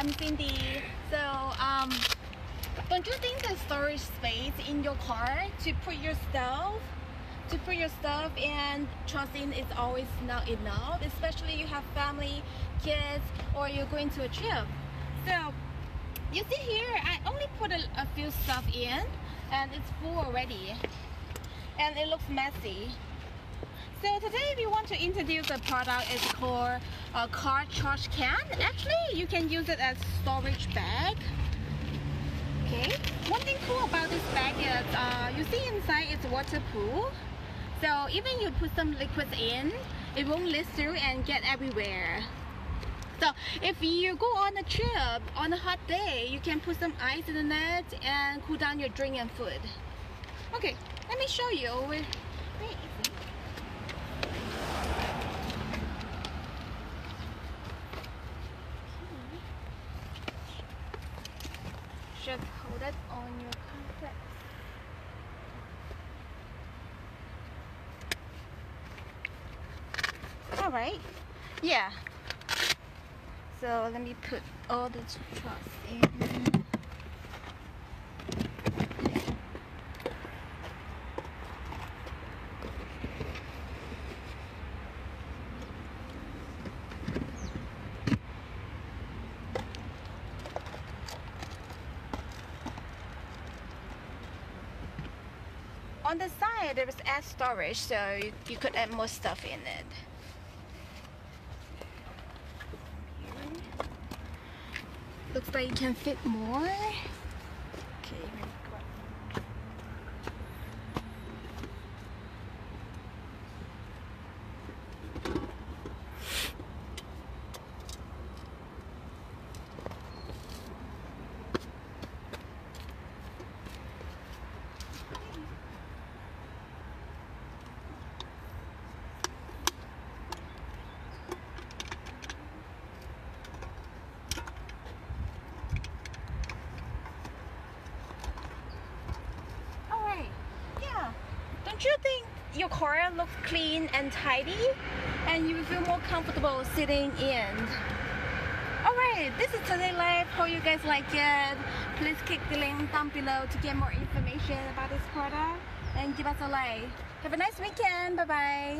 I'm Cindy. So, don't you think the storage space in your car to put your stuff and trusting is always not enough, especially you have family, kids, or you're going to a trip. So, you see here, I only put a few stuff in, and it's full already, and it looks messy. So today we want to introduce a product. It's called a car trash can. Actually, you can use it as storage bag. Okay. One thing cool about this bag is you see inside it's waterproof. So even you put some liquids in, it won't leak through and get everywhere. So if you go on a trip on a hot day, you can put some ice in the net and cool down your drink and food. Okay, let me show you. Very easy. Just hold it on your contact. All right. Yeah. So let me put all the trash in. On the side, there is add storage, so you could add more stuff in it. Looks like you can fit more. Okay, let me grab. Don't you think your car looks clean and tidy, and you will feel more comfortable sitting in? Alright, this is today's life. Hope you guys like it. Please click the link down below to get more information about this product and give us a like. Have a nice weekend. Bye bye.